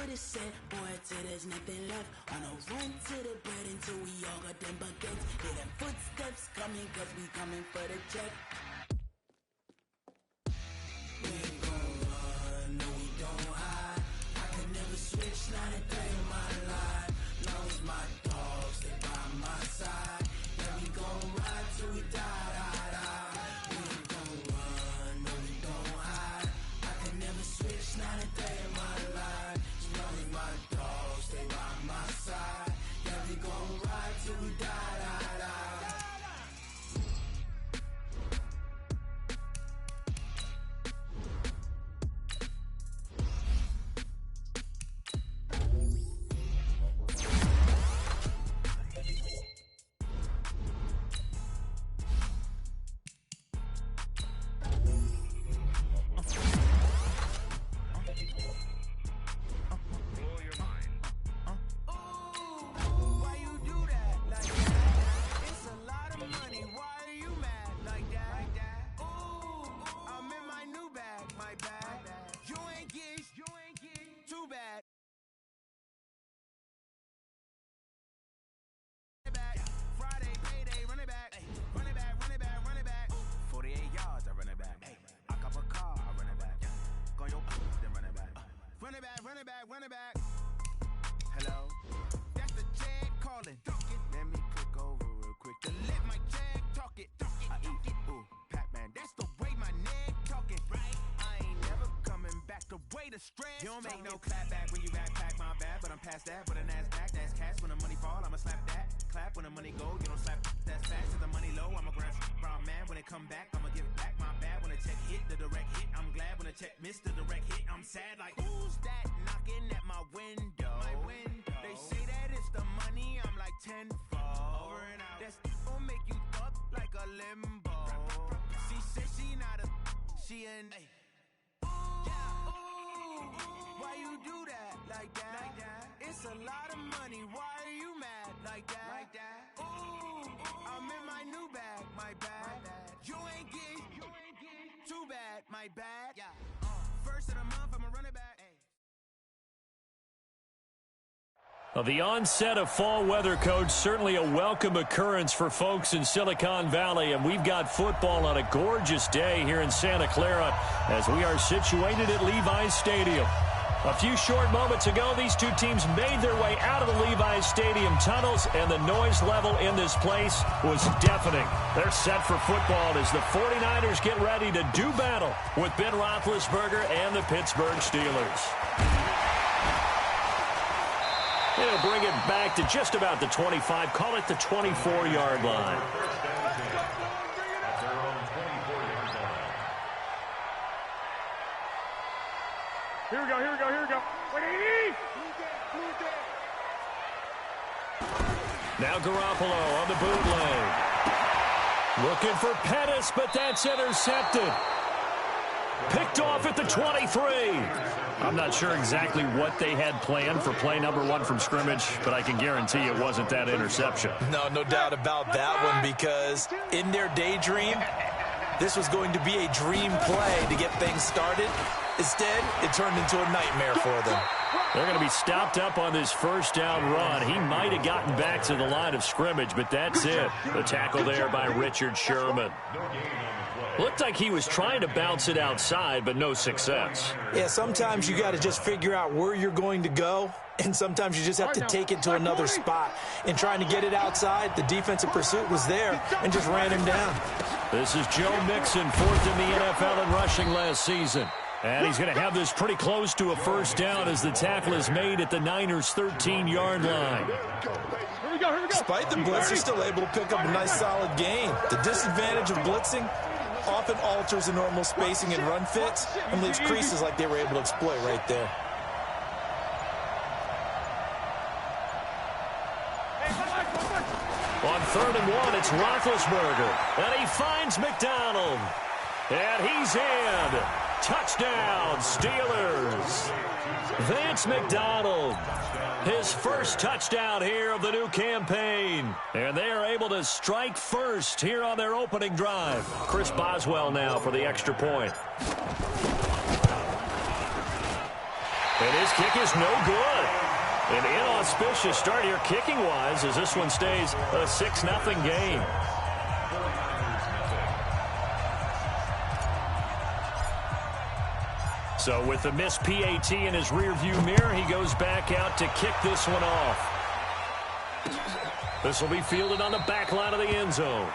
for the set, boy, till there's nothing left. On a run to the bread until we all got them baguettes. Hear them footsteps coming, cause we coming for the check. We ain't gon' run, no we don't hide. I can never switch, not a day in my life. Long as my dogs, they by my side. Yeah, we gon' ride till we die, die, die. We ain't gon' run, no we don't hide. I can never switch, not a day in my life. As long as my dogs, they by my side. Yeah, we gon' ride till we die, die, die. Run it back. Hello? That's the Jag calling. Let me click over real quick to let my Jag talk it. I eat, ooh, Pac-Man. That's the way my neck talking, right? I ain't never coming back the way the stress. You don't make no clap back when you backpack my bad, but I'm past that. But a NASDAQ, that's cash. When the money fall, I'ma slap that. Clap when the money go, you don't slap. That's fast. If the money low, I'ma grab brown man. When it come back, I'ma give back my bad. When the check hit, the direct hit. I'm glad when the check missed the direct hit. I'm sad like, who's that knocking at my window? They say that it's the money, I'm like tenfold. Over and out. That's gon' make you up like a limbo. She said she not a, she an. Why you do that like that? It's a lot of money. Why are you mad like that? Ooh, I'm in my new bag, my bad. You ain't get too bad, my bad. First of the month, I'ma run it back. Well, the onset of fall weather, Coach, certainly a welcome occurrence for folks in Silicon Valley, and we've got football on a gorgeous day here in Santa Clara as we are situated at Levi's Stadium. A few short moments ago, these two teams made their way out of the Levi's Stadium tunnels, and the noise level in this place was deafening. They're set for football as the 49ers get ready to do battle with Ben Roethlisberger and the Pittsburgh Steelers. He'll bring it back to just about the 25, call it the 24-yard line. Here we go. Now Garoppolo on the bootleg. Looking for Pettis, but that's intercepted. Picked off at the 23. I'm not sure exactly what they had planned for play number one from scrimmage, but I can guarantee it wasn't that interception. No doubt about that one, because in their daydream, this was going to be a dream play to get things started. Instead, it turned into a nightmare for them. They're going to be stopped up on this first down run. He might have gotten back to the line of scrimmage, but that's it. The tackle there by Richard Sherman. Looked like he was trying to bounce it outside, but no success. Yeah, sometimes you got to just figure out where you're going to go, and sometimes you just have to take it to another spot. And trying to get it outside, the defensive pursuit was there and just ran him down. This is Joe Mixon, fourth in the NFL in rushing last season. And he's going to have this pretty close to a first down as the tackle is made at the Niners' 13-yard line. Despite the blitz, they're still able to pick up a nice solid gain. The disadvantage of blitzing often alters the normal spacing and run fits and leaves creases like they were able to exploit right there. On 3rd and 1, it's Roethlisberger. And he finds McDonald. And he's in. Touchdown, Steelers. Vance McDonald. His first touchdown here of the new campaign. And they are able to strike first here on their opening drive. Chris Boswell now for the extra point. And his kick is no good. An inauspicious start here kicking-wise as this one stays a 6-0 game. So with the missed PAT in his rearview mirror, he goes back out to kick this one off. This will be fielded on the back line of the end zone.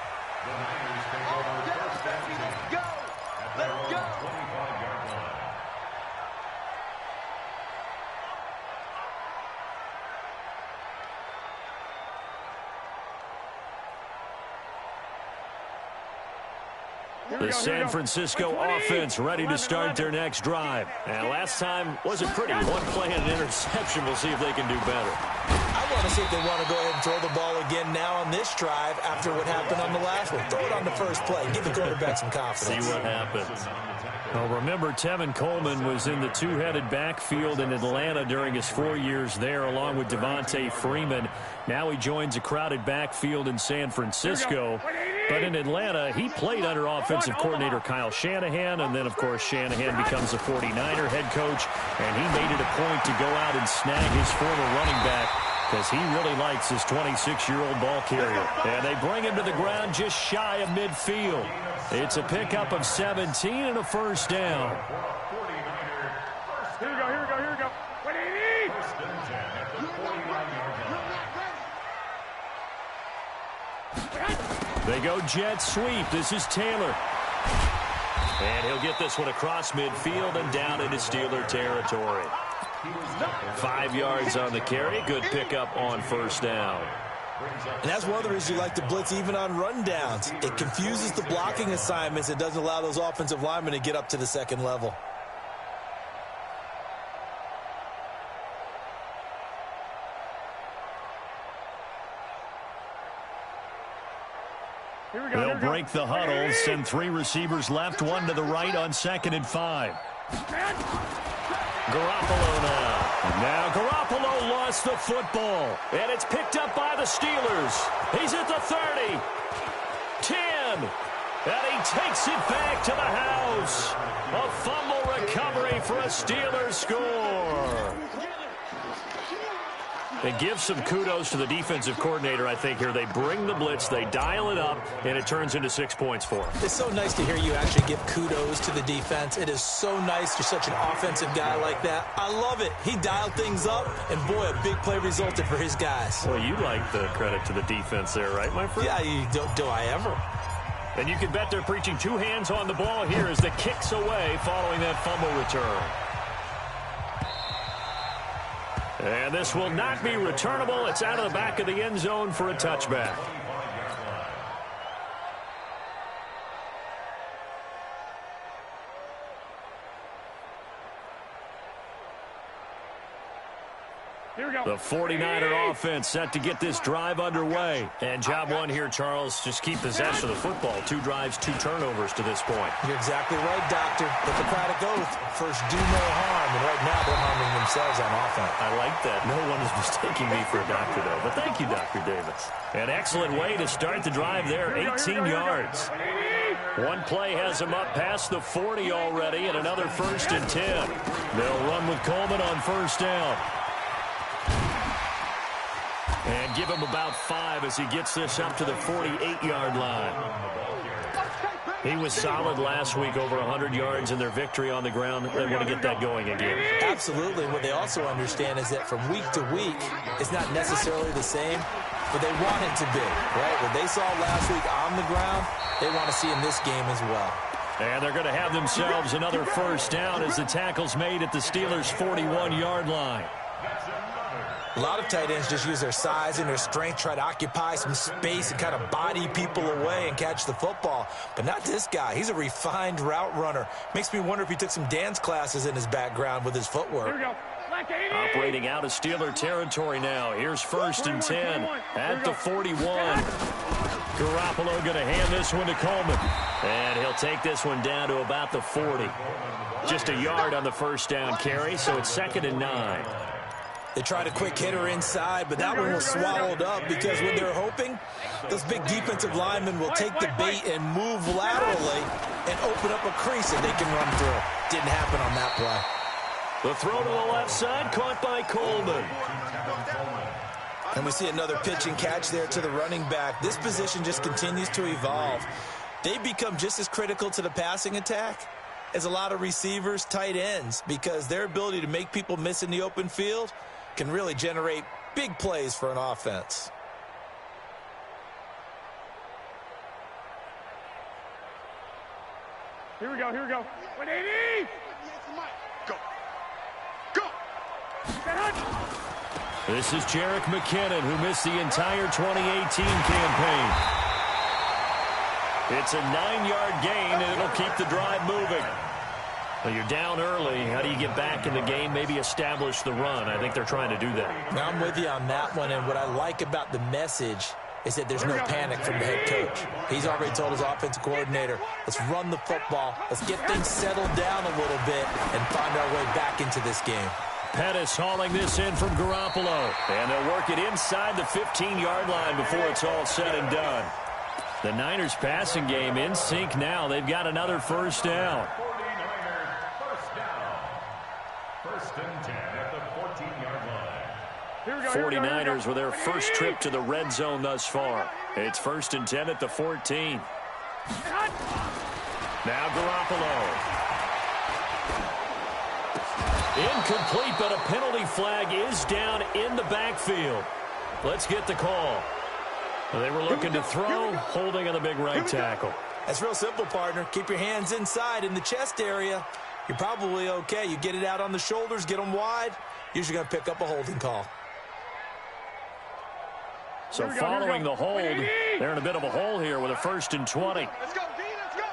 The San Francisco offense ready to start their next drive. And last time wasn't pretty. One play and an interception. We'll see if they can do better. I want to see if they want to go ahead and throw the ball again now on this drive after what happened on the last one. Throw it on the first play. Give the quarterback some confidence. See what happens. Well, remember, Tevin Coleman was in the two-headed backfield in Atlanta during his 4 years there, along with Devontae Freeman. Now he joins a crowded backfield in San Francisco. But in Atlanta, he played under offensive coordinator Kyle Shanahan, and then, of course, Shanahan becomes a 49er head coach, and he made it a point to go out and snag his former running back because he really likes his 26-year-old ball carrier. And they bring him to the ground just shy of midfield. It's a pickup of 17 and a first down. Here we go, here we go, here we go. They go jet sweep. This is Taylor. And he'll get this one across midfield and down into Steeler territory. 5 yards on the carry. Good pickup on first down. And that's one of the reasons you like to blitz even on rundowns. It confuses the blocking assignments. It doesn't allow those offensive linemen to get up to the second level. They'll break the huddle, send 3 receivers left, 1 to the right on 2nd and 5. Garoppolo now. Now Garoppolo lost the football, and it's picked up by the Steelers. He's at the 30, 10, and he takes it back to the house. A fumble recovery for a Steelers score. It gives some kudos to the defensive coordinator, I think, here. They bring the blitz, they dial it up, and it turns into 6 points for them. It's so nice to hear you actually give kudos to the defense. It is so nice. You're such an offensive guy like that. I love it. He dialed things up, and boy, a big play resulted for his guys. Well, you like the credit to the defense there, right, my friend? Yeah, do I ever? And you can bet they're preaching 2 hands on the ball here as the kick's away following that fumble return. And this will not be returnable. It's out of the back of the end zone for a touchback. The 49er offense set to get this drive underway. And job one here, Charles, just keep possession of the football. 2 drives, 2 turnovers to this point. You're exactly right, Doctor. Hippocratic oath. First, do no harm. And right now, they're harming themselves on offense. I like that. No one is mistaking me for a doctor, though. But thank you, Dr. Davis. An excellent way to start the drive there. 18 yards. One play has him up past the 40 already, and another 1st and 10. They'll run with Coleman on first down. And give him about 5 as he gets this up to the 48-yard line. He was solid last week, over 100 yards in their victory on the ground. They want to get that going again. Absolutely. What they also understand is that from week to week, it's not necessarily the same, but they want it to be, right? What they saw last week on the ground, they want to see in this game as well. And they're going to have themselves another first down as the tackle's made at the Steelers' 41-yard line. A lot of tight ends just use their size and their strength, try to occupy some space and kind of body people away and catch the football. But not this guy. He's a refined route runner. Makes me wonder if he took some dance classes in his background with his footwork. Here we go. Operating out of Steeler territory now. Here's 1st and 10 at the 41. Garoppolo going to hand this one to Coleman. And he'll take this one down to about the 40. Just a yard on the first down carry, so it's 2nd and 9. They tried a quick hitter inside, but that one was swallowed up because what they're hoping, those big defensive linemen will take the bait and move laterally and open up a crease that they can run through. Didn't happen on that play. The throw to the left side, caught by Coleman. And we see another pitch and catch there to the running back. This position just continues to evolve. They become just as critical to the passing attack as a lot of receivers, tight ends, because their ability to make people miss in the open field can really generate big plays for an offense. Here we go, here we go. 180! Go. Go! This is Jerick McKinnon, who missed the entire 2018 campaign. It's a 9-yard gain, and it'll keep the drive moving. Well, you're down early. How do you get back in the game, maybe establish the run? I think they're trying to do that. Now, I'm with you on that one, and what I like about the message is that there's no panic from the head coach. He's already told his offensive coordinator, let's run the football, let's get things settled down a little bit and find our way back into this game. Pettis hauling this in from Garoppolo. And they'll work it inside the 15-yard line before it's all said and done. The Niners passing game in sync now. They've got another first down. 49ers with their first trip to the red zone thus far. It's 1st and 10 at the 14. Now Garoppolo. Incomplete, but a penalty flag is down in the backfield. Let's get the call. They were looking to throw, holding on the big right tackle. That's real simple, partner. Keep your hands inside in the chest area. You're probably okay. You get it out on the shoulders, get them wide. Usually going to pick up a holding call. So following the hold, they're in a bit of a hole here with a 1st and 20. Let's go, D, let's go.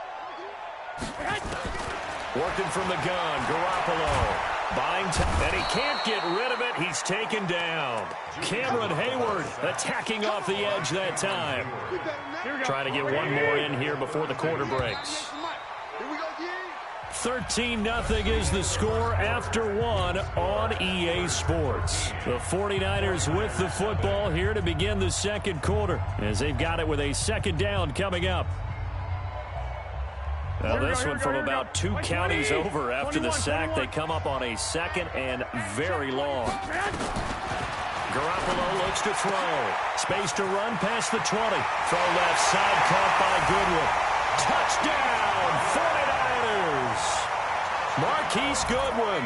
Working from the gun, Garoppolo. Buying time, and he can't get rid of it. He's taken down. Cameron Hayward attacking off the edge that time. Trying to get one more in here before the quarter breaks. 13-0 is the score after one on EA Sports. The 49ers with the football here to begin the second quarter, as they've got it with a second down coming up. Now this one from about 2 counties over after the sack. They come up on a 2nd and very long. Garoppolo looks to throw. Space to run past the 20. Throw left side, caught by Goodwin. Touchdown, 49ers. Marquise Goodwin,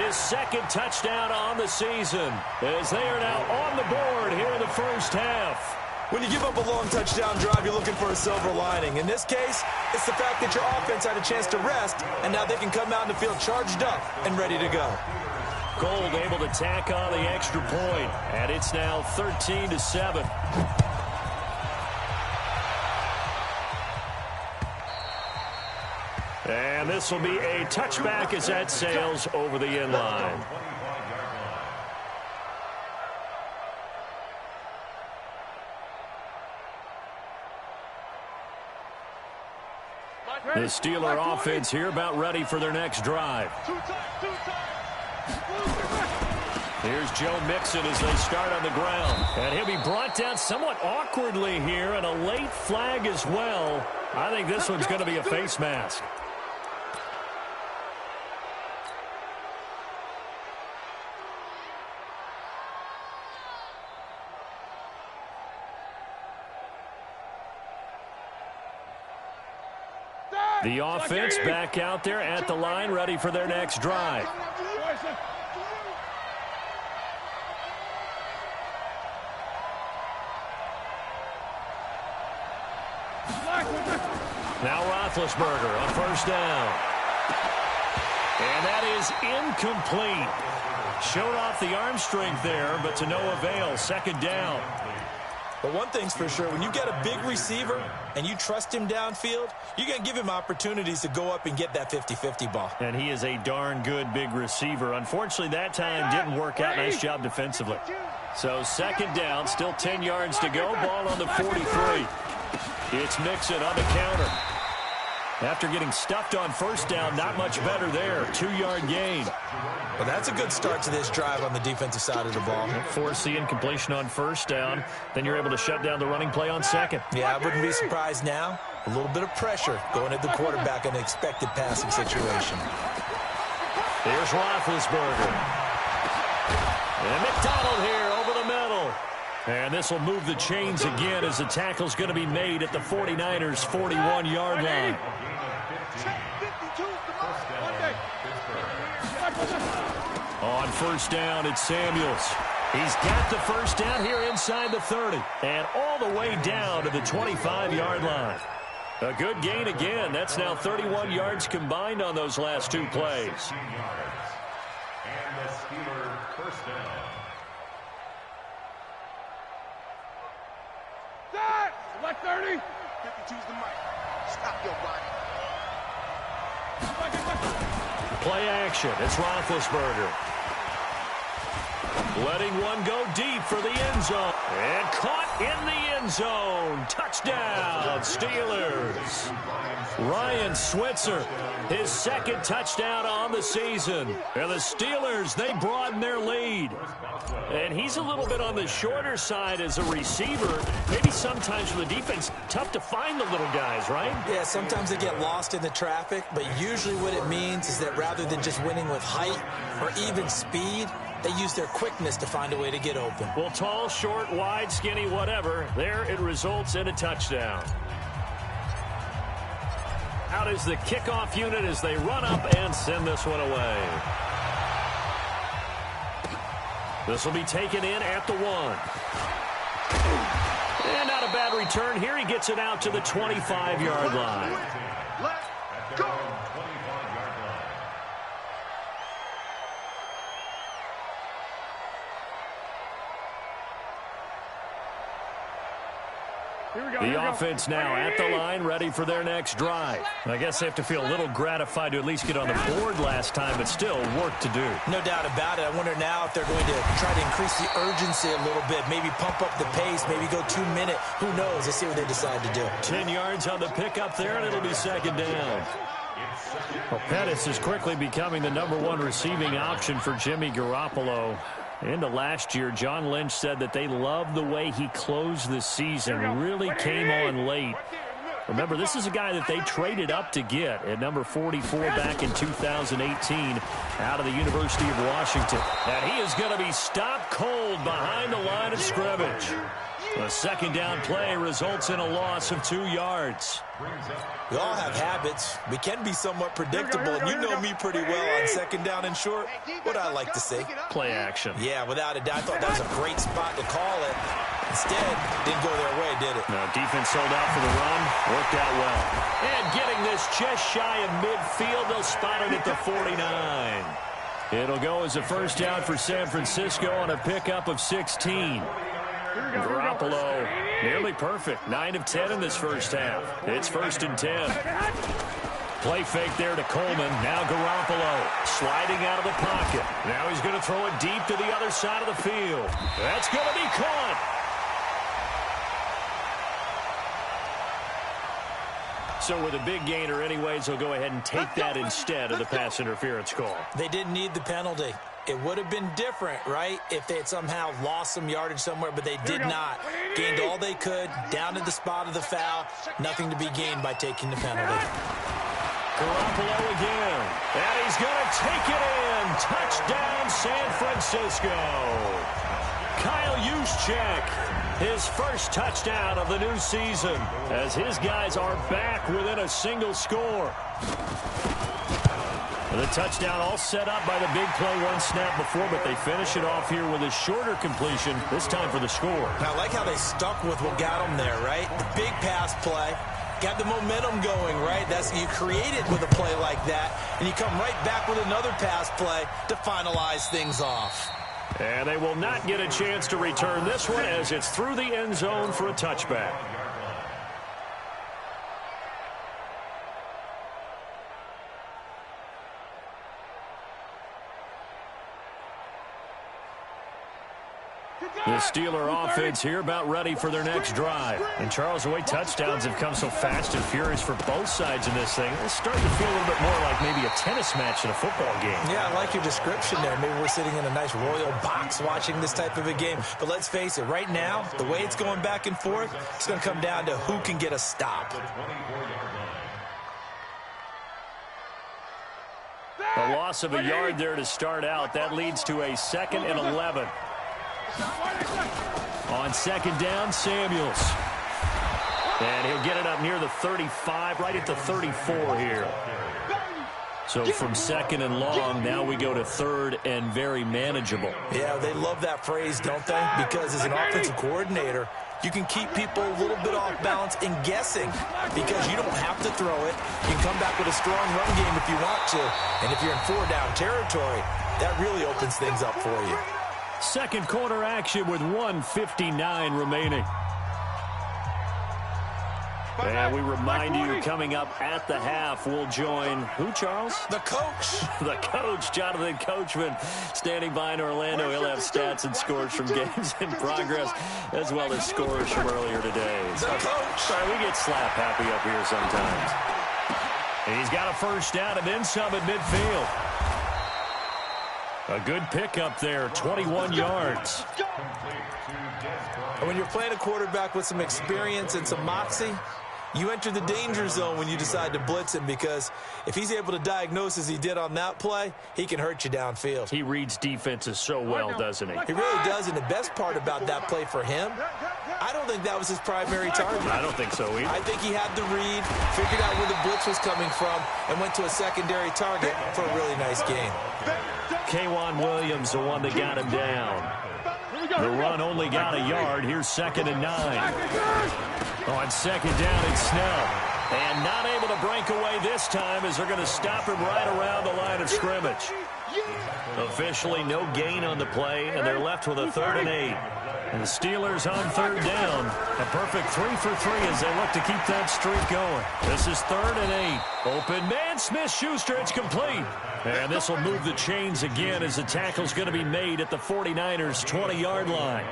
his 2nd touchdown on the season, as they are now on the board here in the first half. When you give up a long touchdown drive, you're looking for a silver lining. In this case, it's the fact that your offense had a chance to rest, and now they can come out in the field charged up and ready to go. Gold able to tack on the extra point, and it's now 13-7. And this will be a touchback as that sails over the end line. The Steeler offense here about ready for their next drive. Here's Joe Mixon as they start on the ground. And he'll be brought down somewhat awkwardly here, and a late flag as well. I think this one's going to be a face mask. The offense back out there at the line, ready for their next drive. Now Roethlisberger on first down. And that is incomplete. Showed off the arm strength there, but to no avail. 2nd down. But one thing's for sure, when you get a big receiver and you trust him downfield, you're going to give him opportunities to go up and get that 50-50 ball. And he is a darn good big receiver. Unfortunately, that time didn't work out. Nice job defensively. So 2nd down, still 10 yards to go. Ball on the 43. It's Mixon on the counter. After getting stuffed on first down, not much better there. 2-yard gain. Well, that's a good start to this drive on the defensive side of the ball. Force the incompletion on first down. Then you're able to shut down the running play on 2nd. Yeah, I wouldn't be surprised now. A little bit of pressure going at the quarterback in an expected passing situation. Here's Roethlisberger. And McDonald here over the middle. And this will move the chains again as the tackle's going to be made at the 49ers' 41-yard line. On first down, it's Samuels. He's got the first down here inside the 30. And all the way down to the 25-yard line. A good gain again. That's now 31 yards combined on those last two plays. And the Steelers first down. Select 30. 52's the mic. Stop your body. Play action. It's Roethlisberger. Letting one go deep for the end zone. And caught in the end zone. Touchdown, Steelers. Ryan Switzer, his second touchdown on the season. And the Steelers, they broaden their lead. And he's a little bit on the shorter side as a receiver. Maybe sometimes for the defense, tough to find the little guys, right? Yeah, sometimes they get lost in the traffic, but usually what it means is that rather than just winning with height or even speed, they use their quickness to find a way to get open. Well, tall, short, wide, skinny, whatever. There it results in a touchdown. Out is the kickoff unit as they run up and send this one away. This will be taken in at the 1. And not a bad return here. He gets it out to the 25-yard line. Let's go. The offense now at the line, ready for their next drive. I guess they have to feel a little gratified to at least get on the board last time, but still work to do. No doubt about it. I wonder now if they're going to try to increase the urgency a little bit, maybe pump up the pace, maybe go 2 minute. Who knows? Let's see what they decide to do. 10 yards on the pickup there, and it'll be second down. Well, Pettis is quickly becoming the #1 receiving option for Jimmy Garoppolo. Into last year, John Lynch said that they loved the way he closed the season, really came on late. Remember, this is a guy that they traded up to get at number 44 back in 2018 out of the University of Washington. And he is going to be stopped cold behind the line of scrimmage. A second down play results in a loss of 2 yards. We all have habits. We can be somewhat predictable, and you know me pretty well on second down and short. What I like to say. Play action. Yeah, without a doubt. I thought that was a great spot to call it. Instead, didn't go their way, did it? No, defense sold out for the run. Worked out well. And getting this just shy of midfield, they'll spot it at the 49. It'll go as a first down for San Francisco on a pickup of 16. Garoppolo, nearly perfect. 9 of 10 in this first half. It's 1st and 10. Play fake there to Coleman. Now Garoppolo sliding out of the pocket. Now he's going to throw it deep to the other side of the field. That's going to be caught. So with a big gainer anyways, they'll go ahead and take that instead of the pass interference call. They didn't need the penalty. It would have been different, right, if they had somehow lost some yardage somewhere, but they did not. Gained all they could, down to the spot of the foul. Nothing to be gained by taking the penalty. Garoppolo again. And he's going to take it in. Touchdown, San Francisco. Kyle Juszczyk, his first touchdown of the new season, as his guys are back within a single score. The touchdown all set up by the big play one snap before, but they finish it off here with a shorter completion, this time for the score. Now, I like how they stuck with what got them there, right? The big pass play. Got the momentum going, right? That's you create it with a play like that, and you come right back with another pass play to finalize things off. And they will not get a chance to return this one as it's through the end zone for a touchback. The Steeler offense here about ready for their next drive. And Charles, the way touchdowns have come so fast and furious for both sides in this thing, it's starting to feel a little bit more like maybe a tennis match in a football game. Yeah, I like your description there. Maybe we're sitting in a nice royal box watching this type of a game. But let's face it, right now, the way it's going back and forth, it's going to come down to who can get a stop. A loss of a yard there to start out. That leads to a 2nd and 11. On 2nd down, Samuels. And he'll get it up near the 35, right at the 34 here. So from 2nd and long, now we go to 3rd and very manageable. Yeah, they love that phrase, don't they? Because as an offensive coordinator, you can keep people a little bit off balance and guessing because you don't have to throw it. You can come back with a strong run game if you want to. And if you're in 4-down territory, that really opens things up for you. Second quarter action with 1:59 remaining. And we remind you, coming up at the half, we'll join who, Charles? The coach. The coach, Jonathan Coachman, standing by in Orlando. He'll have stats and scores from games in progress, as well as scores from earlier today. The coach. Sorry, we get slap happy up here sometimes. And he's got a first down and then some at midfield. A good pickup there, 21 yards. And when you're playing a quarterback with some experience and some moxie, you enter the danger zone when you decide to blitz him because if he's able to diagnose as he did on that play, he can hurt you downfield. He reads defenses so well, doesn't he? He really does, and the best part about that play for him, I don't think that was his primary target. I don't think so either. I think he had the read, figured out where the blitz was coming from, and went to a secondary target for a really nice game. K'Wan Williams, the one that got him down. The run only got a yard. Here's 2nd and 9. On 2nd down, it's Snell. And not able to break away this time as they're going to stop him right around the line of scrimmage. Officially no gain on the play, and they're left with a 3rd and 8. And the Steelers on 3rd down. A perfect 3 for 3 as they look to keep that streak going. This is 3rd and 8. Open man, Smith-Schuster, it's complete. And this will move the chains again as the tackle's going to be made at the 49ers' 20-yard line.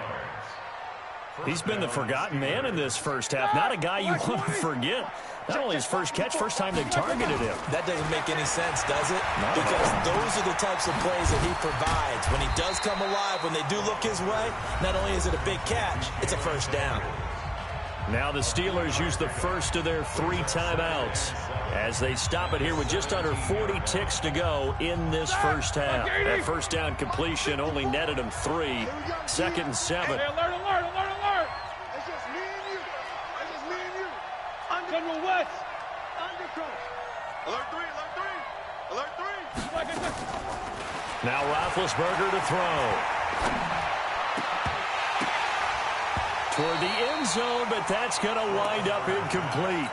He's been the forgotten man in this first half. Not a guy you want to forget. Not only his first catch, first time they targeted him. That doesn't make any sense, does it? No. Because those are the types of plays that he provides. When he does come alive, when they do look his way, not only is it a big catch, it's a first down. Now the Steelers use the first of their 3 timeouts as they stop it here with just under 40 ticks to go in this first half. That first down completion only netted them 3. 2nd and 7. Hey, alert, alert, alert, alert. It's just me and you. It's just me and you. General West. Undercut. Alert 3, alert 3. Alert 3. Now Roethlisberger to throw. Toward the end zone, but that's going to wind up incomplete.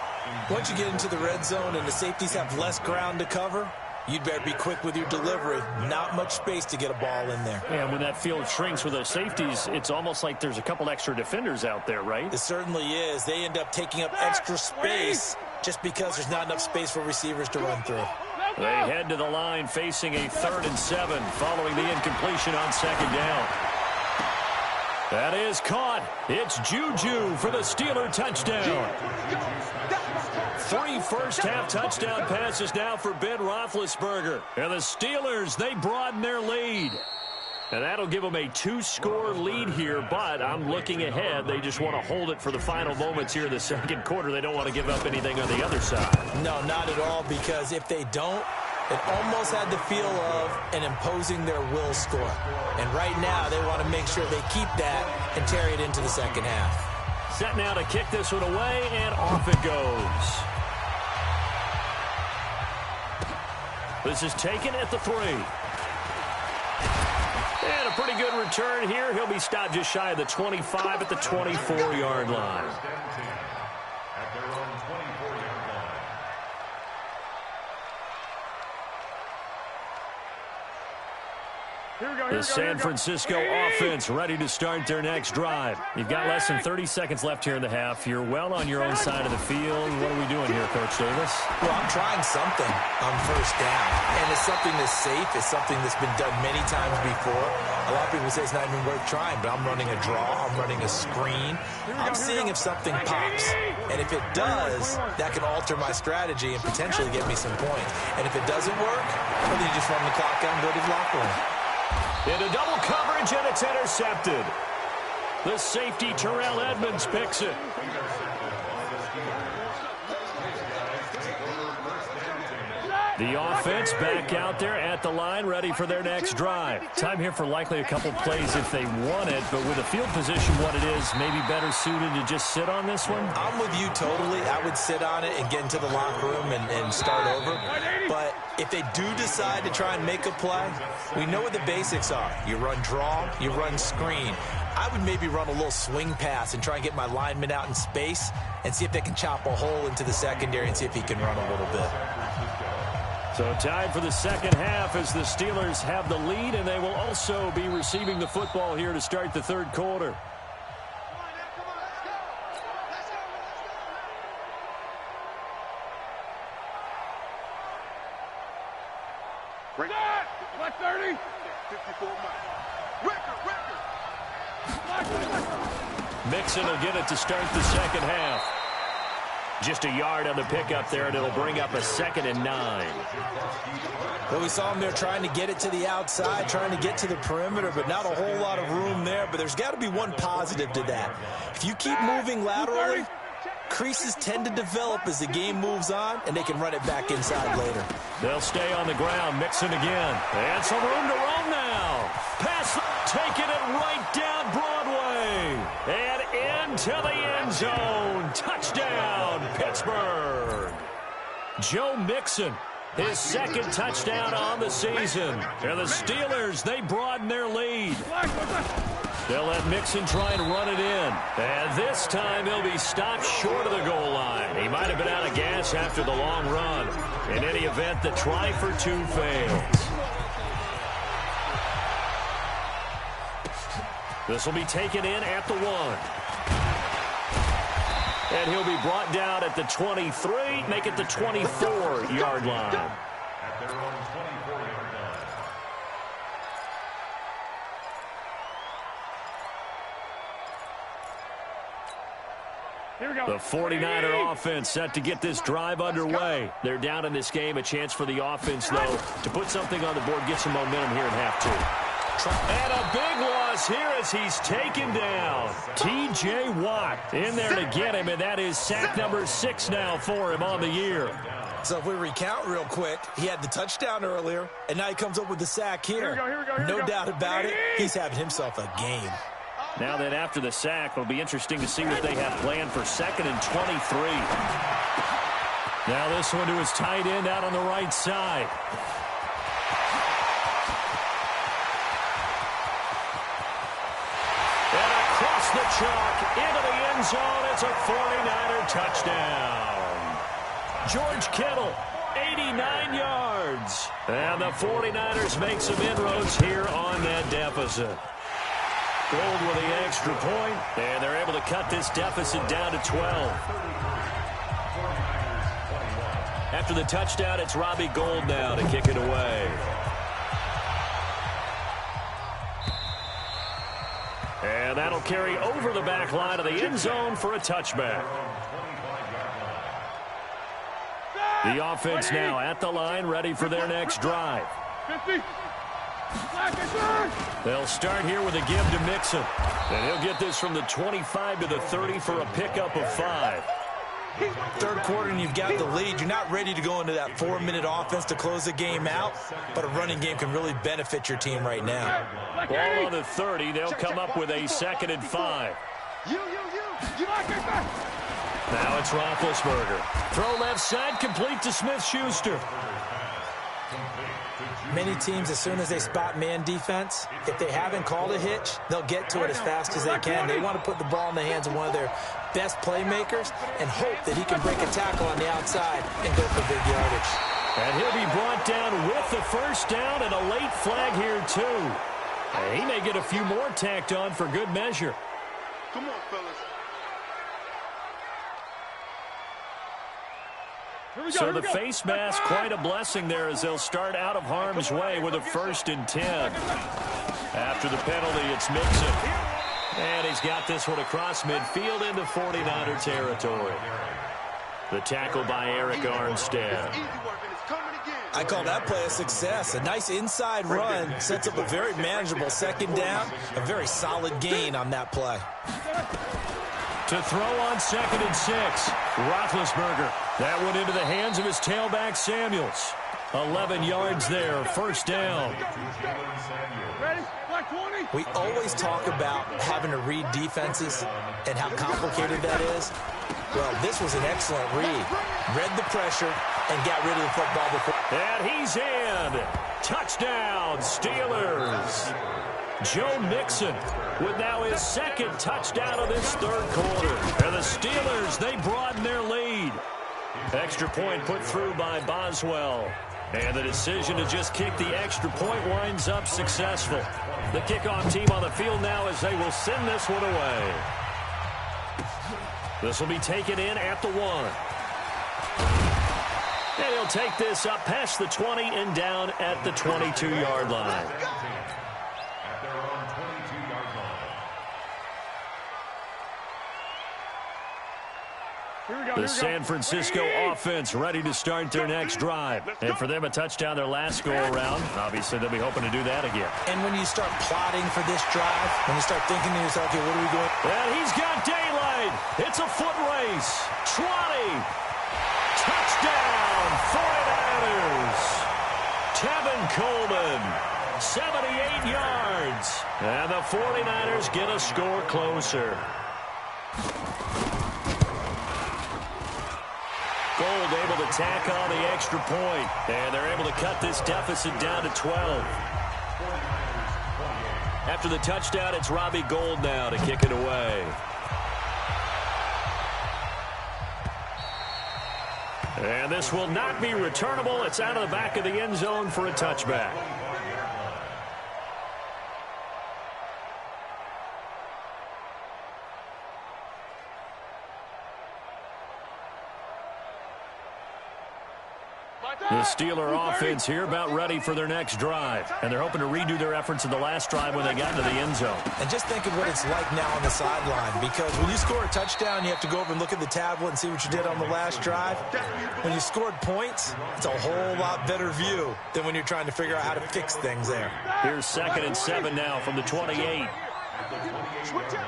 Once you get into the red zone and the safeties have less ground to cover, you'd better be quick with your delivery. Not much space to get a ball in there. And when that field shrinks with those safeties, it's almost like there's a couple extra defenders out there, right? It certainly is. They end up taking up extra space just because there's not enough space for receivers to run through. They head to the line facing a 3rd and 7 following the incompletion on 2nd down. That is caught. It's Juju for the Steeler touchdown. 3 first-half touchdown passes now for Ben Roethlisberger. And the Steelers, they broaden their lead. And that'll give them a 2-score lead here, but I'm looking ahead. They just want to hold it for the final moments here in the second quarter. They don't want to give up anything on the other side. No, not at all, because if they don't, it almost had the feel of an imposing their will score. And right now, they want to make sure they keep that and carry it into the second half. Set now to kick this one away, and off it goes. This is taken at the 3. And a pretty good return here. He'll be stopped just shy of the 25 at the 24-yard line. At their own 24-yard line. The San Francisco offense ready to start their next drive. You've got less than 30 seconds left here in the half. You're well on your own side of the field. What are we doing here, Coach Davis? Well, I'm trying something on first down. And it's something that's safe. It's something that's been done many times before. A lot of people say it's not even worth trying, but I'm running a draw. I'm running a screen. I'm seeing if something pops. And if it does, that can alter my strategy and potentially get me some points. And if it doesn't work, well, then you just run the clock out and go to the locker room. Into double coverage, and it's intercepted. The safety, Terrell Edmonds, picks it. The offense back out there at the line, ready for their next drive. Time here for likely a couple plays if they want it, but with the field position what it is, maybe better suited to just sit on this one? I'm with you totally. I would sit on it and get into the locker room and start over. But if they do decide to try and make a play, we know what the basics are. You run draw, you run screen. I would maybe run a little swing pass and try and get my lineman out in space and see if they can chop a hole into the secondary and see if he can run a little bit. So tied for the second half as the Steelers have the lead, and they will also be receiving the football here to start the third quarter. Bring that! What, 30? 54 Record! Mixon will get it to start the second half. Just a yard on the pickup there, and it'll bring up a 2nd and 9. Well, we saw him there trying to get it to the outside, trying to get to the perimeter, but not a whole lot of room there. But there's got to be one positive to that. If you keep moving laterally, creases tend to develop as the game moves on, and they can run it back inside later. They'll stay on the ground. Mixon again. And some room to roam now. Pass, taking it right down Broadway. And into the end zone. Touchdown, Pittsburgh. Joe Mixon, his 2nd touchdown on the season. And the Steelers, they broaden their lead. They'll let Mixon try and run it in. And this time he'll be stopped short of the goal line. He might have been out of gas after the long run. In any event, the try for 2 fails. This will be taken in at the 1. And he'll be brought down at the 23, make it the 24-yard line. At their own 24-yard line. Here we go. The 49er offense set to get this drive underway. They're down in this game. A chance for the offense, though, to put something on the board, get some momentum here in half 2. And a big loss here as he's taken down. T.J. Watt in there to get him, and that is sack number 6 now for him on the year. So if we recount real quick, he had the touchdown earlier, and now he comes up with the sack here. Here we go. No doubt about it, he's having himself a game. Now that after the sack, it'll be interesting to see what they have planned for 2nd and 23. Now this one to his tight end out on the right side. And across the chalk into the end zone, it's a 49er touchdown. George Kittle, 89 yards. And the 49ers make some inroads here on that deficit. Gold with the extra point, and they're able to cut this deficit down to 12. After the touchdown, it's Robbie Gould now to kick it away. And that'll carry over the back line of the end zone for a touchback. The offense now at the line, ready for their next drive. 50. They'll start here with a give to Mixon. And he'll get this from the 25 to the 30 for a pickup of 5. Third quarter and you've got the lead. You're not ready to go into that 4-minute offense to close the game out, but a running game can really benefit your team right now. Ball on the 30. They'll come up with a 2nd and 5. Now it's Roethlisberger. Throw left side, complete to Smith-Schuster. Many teams, as soon as they spot man defense, if they haven't called a hitch, they'll get to it as fast as they can. They want to put the ball in the hands of one of their best playmakers and hope that he can break a tackle on the outside and go for big yardage. And he'll be brought down with the first down and a late flag here, too. And he may get a few more tacked on for good measure. Come on, fellas. So the face mask, quite a blessing there as they'll start out of harm's way with a 1st and 10. After the penalty, it's Mixon. And he's got this one across midfield into 49er territory. The tackle by Eric Armstead. I call that play a success. A nice inside run sets up a very manageable 2nd down. A very solid gain on that play. To throw on 2nd and 6. Roethlisberger. That one into the hands of his tailback, Samuels. 11 yards there, first down. Ready? Black 20. We always talk about having to read defenses and how complicated that is. Well, this was an excellent read. Read the pressure and got rid of the football before. And he's in. Touchdown, Steelers. Joe Mixon with now his second touchdown of this third quarter. And the Steelers, they broaden their lead. Extra point put through by Boswell. And the decision to just kick the extra point winds up successful. The kickoff team on the field now as they will send this one away. This will be taken in at the 1. And he'll take this up past the 20 and down at the 22-yard line. The San Francisco offense ready to start their next drive. And for them, a touchdown their last go-around. Obviously, they'll be hoping to do that again. And when you start plotting for this drive, when you start thinking to yourself, okay, what are we doing? And he's got daylight. It's a foot race. 20. Touchdown, 49ers. Tevin Coleman, 78 yards. And the 49ers get a score closer. Gold able to tack on the extra point, and they're able to cut this deficit down to 12. After the touchdown, it's Robbie Gould now to kick it away. And this will not be returnable. It's out of the back of the end zone for a touchback. The Steeler offense here about ready for their next drive. And they're hoping to redo their efforts in the last drive when they got into the end zone. And just think of what it's like now on the sideline. Because when you score a touchdown, you have to go over and look at the tablet and see what you did on the last drive. When you scored points, it's a whole lot better view than when you're trying to figure out how to fix things there. Here's 2nd and 7 now from the 28. Switch up.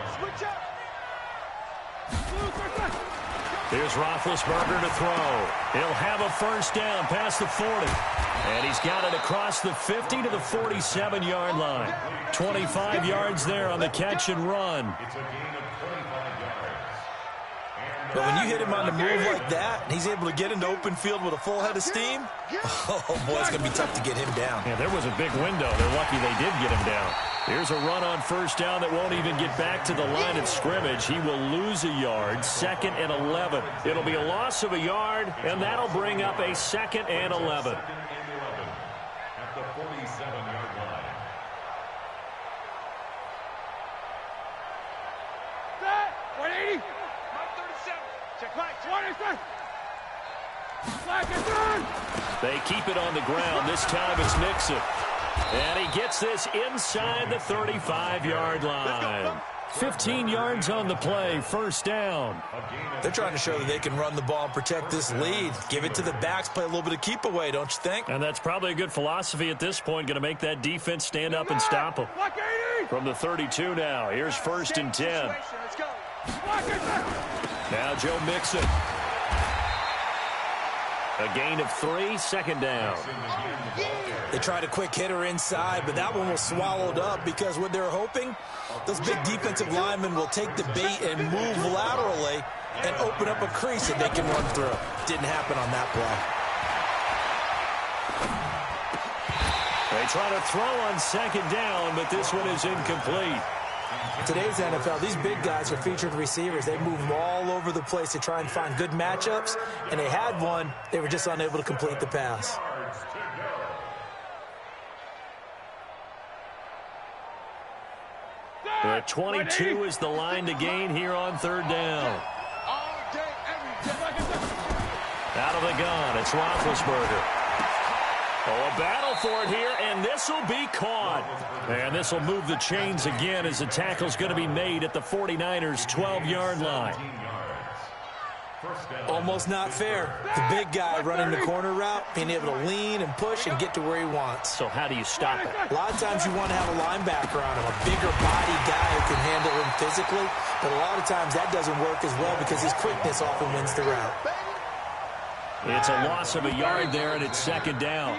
Here's Roethlisberger to throw. He'll have a first down past the 40. And he's got it across the 50 to the 47-yard line. 25 yards there on the catch and run. But when you hit him on the move like that, and he's able to get into open field with a full head of steam, oh, boy, it's going to be tough to get him down. Yeah, there was a big window. They're lucky they did get him down. Here's a run on first down that won't even get back to the line of scrimmage. He will lose a yard, 2nd and 11. It'll be a loss of a yard, and that'll bring up a 2nd and 11. At the 47-yard line. Set. 180. 37. Check back. 27. Black is done. They keep it on the ground. This time it's Mixon. And he gets this inside the 35-yard line. 15 yards on the play, first down. They're trying to show that they can run the ball and protect this lead. Give it to the backs, play a little bit of keep away, don't you think? And that's probably a good philosophy at this point, going to make that defense stand up and stop them. From the 32 now, here's 1st and 10. Let's go. Now Joe Mixon. A gain of 3, 2nd down. They tried a quick hitter inside, but that one was swallowed up because what they're hoping, those big defensive linemen will take the bait and move laterally and open up a crease that they can run through. Didn't happen on that play. They try to throw on 2nd down, but this one is incomplete. Today's NFL, these big guys are featured receivers. They move them all over the place to try and find good matchups, and they had one. They were just unable to complete the pass. The 22 is the line to gain here on 3rd down. Out of the gun, it's Roethlisberger. Oh, a battle for it here, and this will be caught. And this will move the chains again as the tackle's going to be made at the 49ers' 12-yard line. Almost not fair. The big guy running the corner route, being able to lean and push and get to where he wants. So how do you stop it? A lot of times you want to have a linebacker on him, a bigger body guy who can handle him physically, but a lot of times that doesn't work as well because his quickness often wins the route. It's a loss of a yard there, and it's second down.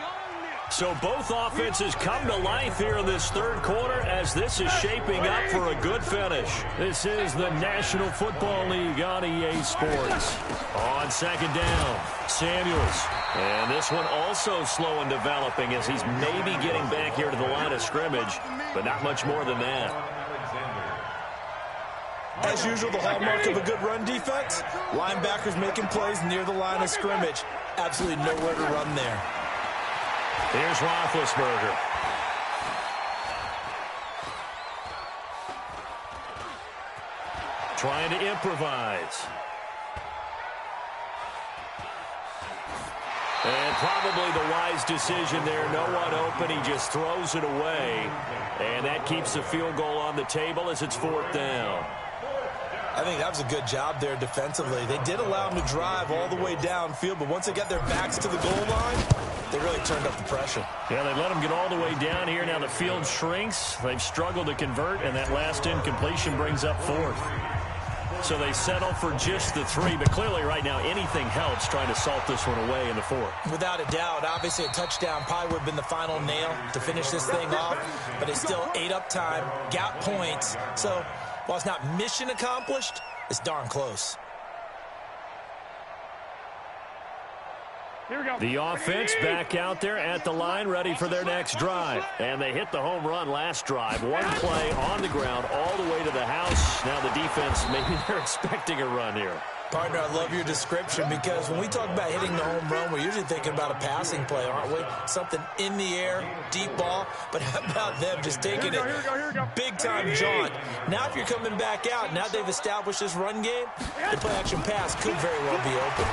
So both offenses come to life here in this third quarter as this is shaping up for a good finish. This is the National Football League on EA Sports. On second down, Samuels. And this one also slow in developing as he's maybe getting back here to the line of scrimmage, but not much more than that. As usual, the hallmark of a good run defense, linebackers making plays near the line of scrimmage. Absolutely nowhere to run there. Here's Roethlisberger. Trying to improvise. And probably the wise decision there. No one open. He just throws it away. And that keeps the field goal on the table as it's fourth down. I think that was a good job there defensively. They did allow them to drive all the way downfield, but once they got their backs to the goal line, they really turned up the pressure. Yeah, they let them get all the way down here. Now the field shrinks. They've struggled to convert, and that last incompletion brings up fourth. So they settle for just the 3, but clearly right now anything helps trying to salt this one away in the fourth. Without a doubt, obviously a touchdown probably would have been the final nail to finish this thing off, but they still ate up time, got points. So while it's not mission accomplished, it's darn close. Here we go. The offense back out there at the line, ready for their next drive. And they hit the home run last drive. One play on the ground all the way to the house. Now the defense, maybe they're expecting a run here. Partner, I love your description because when we talk about hitting the home run, we're usually thinking about a passing play, aren't we? Something in the air, deep ball. But how about them just taking it big-time jaunt? Now if you're coming back out, now they've established this run game, the play-action pass could very well be open.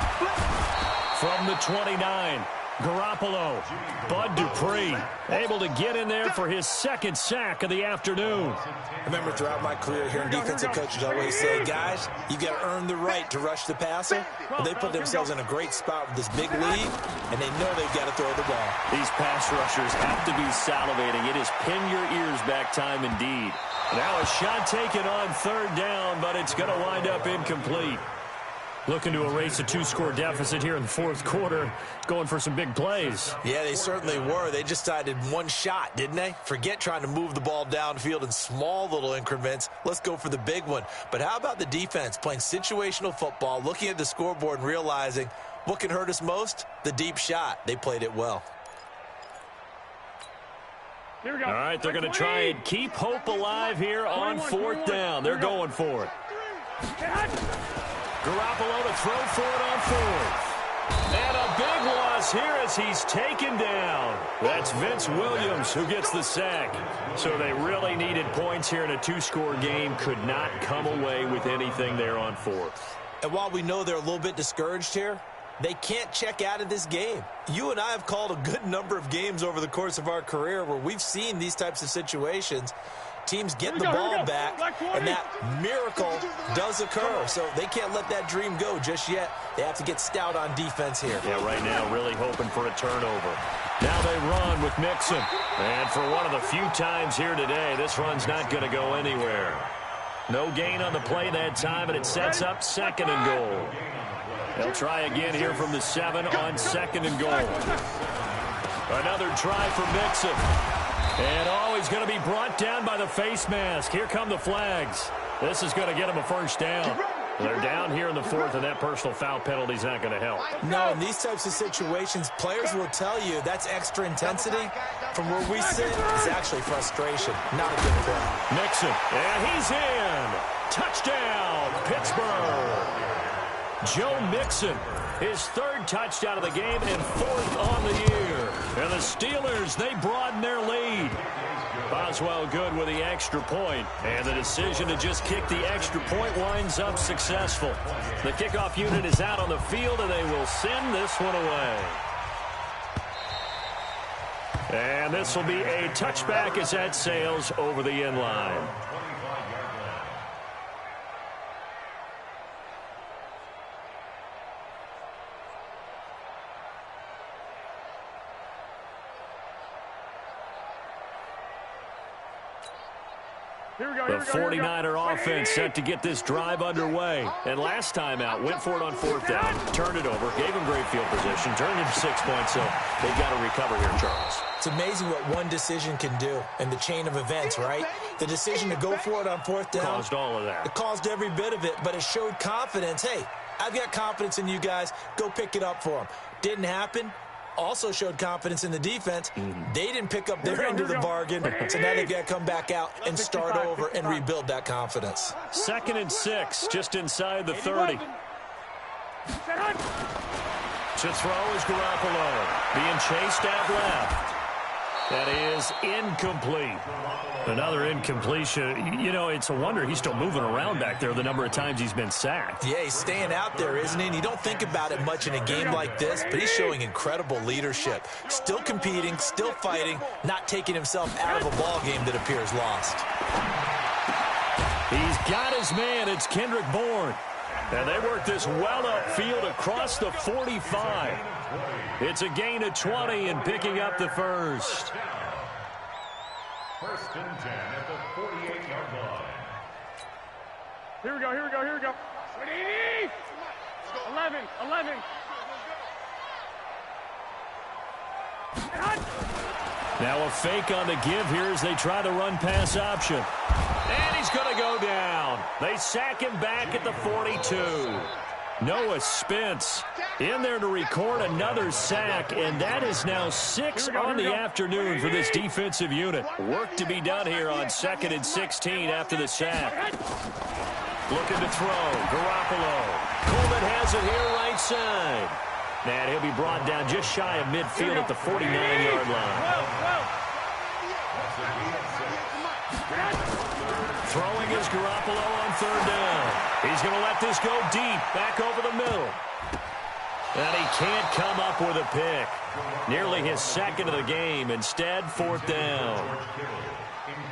From the 29, Garoppolo, Bud Dupree, able to get in there for his second sack of the afternoon. I remember throughout my career hearing defensive coaches always say, guys, you got to earn the right to rush the passer. Well, they put themselves in a great spot with this big lead, and they know they've got to throw the ball. These pass rushers have to be salivating. It is pin your ears back time indeed. Now a shot taken on third down, but it's going to wind up incomplete. Looking to erase a 2-score deficit here in the fourth quarter, going for some big plays. Yeah, they certainly were. They just decided one shot, didn't they? Forget trying to move the ball downfield in small little increments. Let's go for the big one. But how about the defense playing situational football, looking at the scoreboard and realizing what can hurt us most? The deep shot. They played it well. Here we go. All right, they're going to try and keep hope alive here on fourth down. They're going for it. Garoppolo to throw for it on fourth. And a big loss here as he's taken down. That's Vince Williams who gets the sack. So they really needed points here in a 2-score game. Could not come away with anything there on fourth. And while we know they're a little bit discouraged here, they can't check out of this game. You and I have called a good number of games over the course of our career where we've seen these types of situations. Teams get the ball back, and that miracle does occur. So they can't let that dream go just yet. They have to get stout on defense here. Yeah, right now really hoping for a turnover. Now they run with Mixon. And for one of the few times here today, this run's not going to go anywhere. No gain on the play that time, and it sets up second and goal. They'll try again here from the 7 on second and goal. Another try for Mixon. And he's going to be brought down by the face mask. Here come the flags. This is going to get him a first down. They're down here in the fourth, and that personal foul penalty is not going to help. No, in these types of situations, players will tell you that's extra intensity. From where we sit, it's actually frustration. Not a good play. Mixon, and he's in. Touchdown, Pittsburgh. Joe Mixon, his third touchdown of the game and fourth on the year. And the Steelers, they broaden their lead. Boswell good with the extra point, and the decision to just kick the extra point winds up successful. The kickoff unit is out on the field, and they will send this one away. And this will be a touchback as that sails over the end line. The 49er offense set to get this drive underway. And last time out, went for it on 4th down, turned it over, gave him great field position, turned into 6 points, so they've got to recover here, Charles. It's amazing what one decision can do in the chain of events, right? The decision to go for it on 4th down. Caused all of that. It caused every bit of it, but it showed confidence. Hey, I've got confidence in you guys. Go pick it up for them. Didn't happen. Also showed confidence in the defense. They didn't pick up their end of the bargain, so now they've got to come back out and start over and rebuild that confidence. 2nd and 6, just inside the 30. To throw is Garoppolo, being chased out left. That is incomplete. Another incompletion. You know, it's a wonder he's still moving around back there the number of times he's been sacked. Yeah, he's staying out there, isn't he? And you don't think about it much in a game like this, but he's showing incredible leadership. Still competing, still fighting, not taking himself out of a ball game that appears lost. He's got his man. It's Kendrick Bourne. And they work this well upfield across the 45. It's a gain of 20 and picking up the first. 1st and 10 at the 48-yard line. Here we go. 11. Now a fake on the give here as they try the run-pass option. And he's going to go down. They sack him back at the 42. Noah Spence in there to record another sack, and that is now 6 on the afternoon for this defensive unit. Work to be done here on 2nd and 16 after the sack. Looking to throw. Garoppolo. Coleman has it here right side. And he'll be brought down just shy of midfield at the 49-yard line. Throwing is Garoppolo on 3rd down. He's going to let this go deep, back over the middle. And he can't come up with a pick. Nearly his 2nd of the game. Instead, 4th down.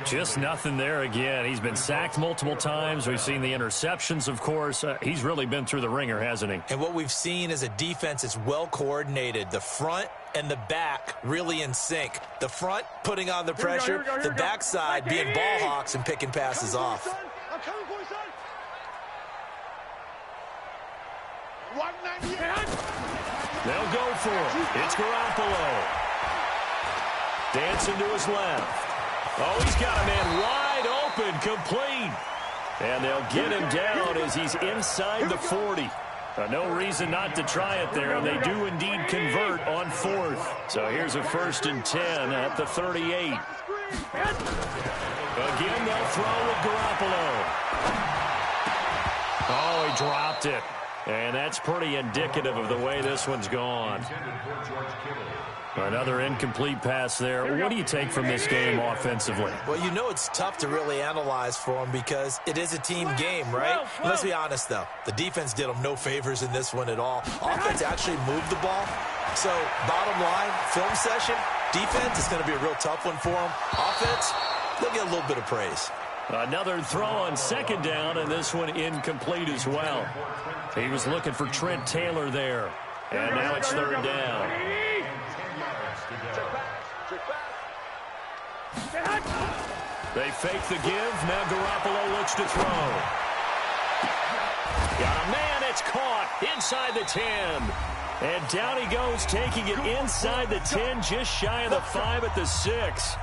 Just nothing there again. He's been sacked multiple times. We've seen the interceptions, of course. He's really been through the ringer, hasn't he? And what we've seen is a defense that's well coordinated. The front and the back really in sync. The front putting on the pressure, the backside being ball hawks and picking passes off. I'm coming for you, son. 198. They'll go for it. It's Garoppolo. Dancing to his left. Oh, he's got a man wide open, complete. And they'll get him down as he's inside the 40. No reason not to try it there, and they do indeed convert on 4th. So here's a 1st and 10 at the 38. Again, they'll throw with Garoppolo. Oh, he dropped it. And that's pretty indicative of the way this one's gone. Another incomplete pass there. What do you take from this game offensively? Well, you know it's tough to really analyze for them because it is a team game, right? Let's be honest, though. The defense did them no favors in this one at all. Offense actually moved the ball. So, bottom line, film session, defense is going to be a real tough one for them. Offense, they'll get a little bit of praise. Another throw on 2nd down, and this one incomplete as well. He was looking for Trent Taylor there. And now it's 3rd down. They fake the give. Now Garoppolo looks to throw. Got a man. It's caught inside the 10. And down he goes, taking it inside the 10, just shy of the 5 at the 6.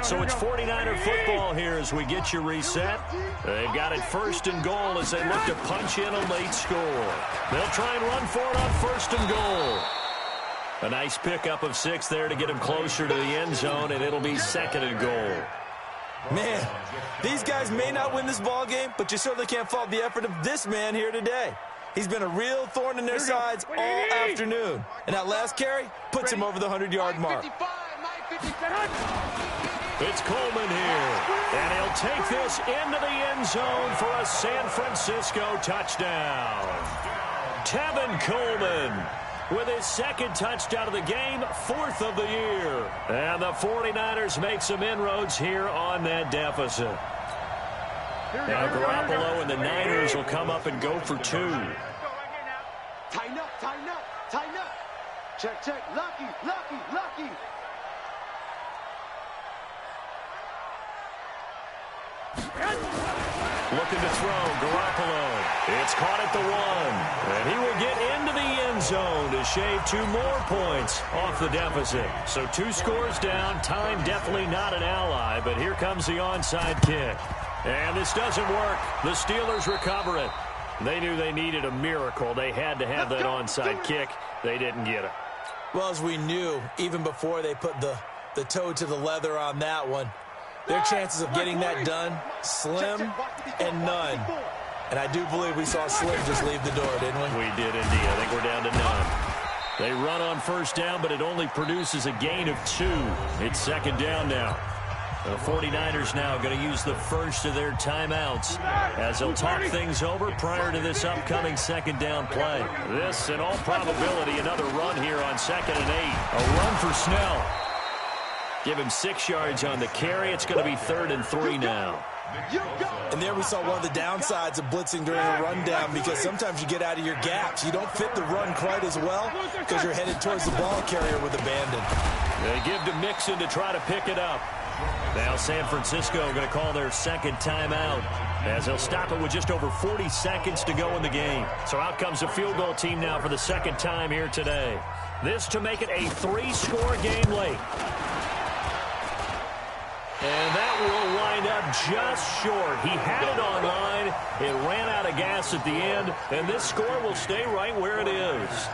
So it's 49er football here as we get you reset. They've got it 1st and goal as they look to punch in a late score. They'll try and run for it on 1st and goal. A nice pickup of 6 there to get him closer to the end zone, and it'll be 2nd and goal. Man, these guys may not win this ball game, but you certainly can't fault the effort of this man here today. He's been a real thorn in their sides all afternoon. And that last carry puts him over the 100-yard mark. It's Coleman here, and he'll take this into the end zone for a San Francisco touchdown. Tevin Coleman with his 2nd touchdown of the game, 4th of the year. And the 49ers make some inroads here on that deficit. Now Garoppolo and the Niners will come up and go for 2. Tighten up, tighten up, tighten up. Check, check. Lucky, lucky, lucky. Looking to throw, Garoppolo. It's caught at the 1. And he will get into the end zone to shave 2 more points off the deficit. So 2 scores down. Time definitely not an ally, but here comes the onside kick. And this doesn't work. The Steelers recover it. They knew they needed a miracle. They had to have that onside kick. They didn't get it. Well, as we knew, even before they put the toe to the leather on that one, their chances of getting that done, slim and none. And I do believe we saw Slim just leave the door, didn't we? We did indeed. I think we're down to none. They run on first down, but it only produces a gain of 2. It's second down now. The 49ers now going to use the first of their timeouts as they'll talk things over prior to this upcoming second down play. This, in all probability, another run here on 2nd and 8. A run for Snell. Give him 6 yards on the carry. It's going to be 3rd and 3 now. And there we saw one of the downsides of blitzing during a rundown, because sometimes you get out of your gaps. You don't fit the run quite as well because you're headed towards the ball carrier with abandon. They give to Mixon to try to pick it up. Now San Francisco going to call their second timeout as they'll stop it with just over 40 seconds to go in the game. So out comes the field goal team now for the second time here today. This to make it a 3-score game late. And that will wind up just short. He had it on line. It ran out of gas at the end, and this score will stay right where it is.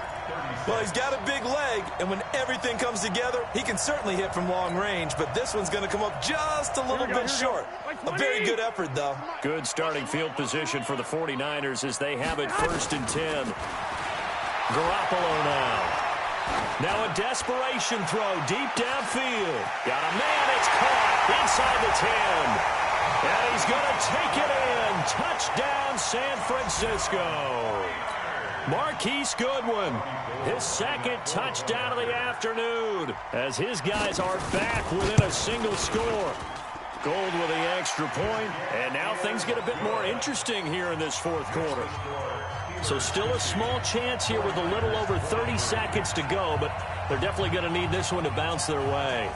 Well, he's got a big leg, and when everything comes together, he can certainly hit from long range, but this one's going to come up just a little bit short. A very good effort, though. Good starting field position for the 49ers as they have it 1st and 10. Garoppolo now. Now a desperation throw deep downfield. Got a man, it's caught inside the 10. And he's going to take it in. Touchdown, San Francisco. Marquise Goodwin, his 2nd touchdown of the afternoon as his guys are back within a single score. Gold with the extra point, and now things get a bit more interesting here in this 4th quarter. So still a small chance here with a little over 30 seconds to go, but they're definitely going to need this one to bounce their way.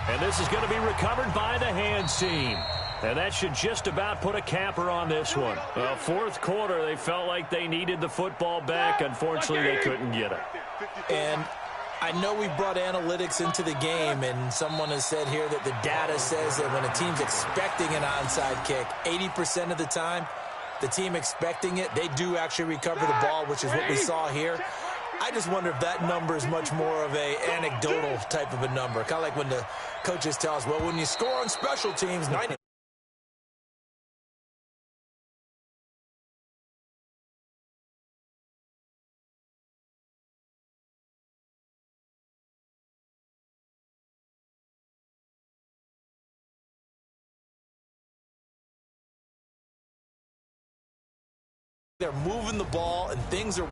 And this is going to be recovered by the hands team. And that should just about put a capper on this one. Well, 4th quarter, they felt like they needed the football back. Unfortunately, they couldn't get it. And I know we brought analytics into the game, and someone has said here that the data says that when a team's expecting an onside kick, 80% of the time, the team expecting it, they do actually recover the ball, which is what we saw here. I just wonder if that number is much more of a anecdotal type of a number. Kind of like when the coaches tell us, well, when you score on special teams, 90. They're moving the ball, and things are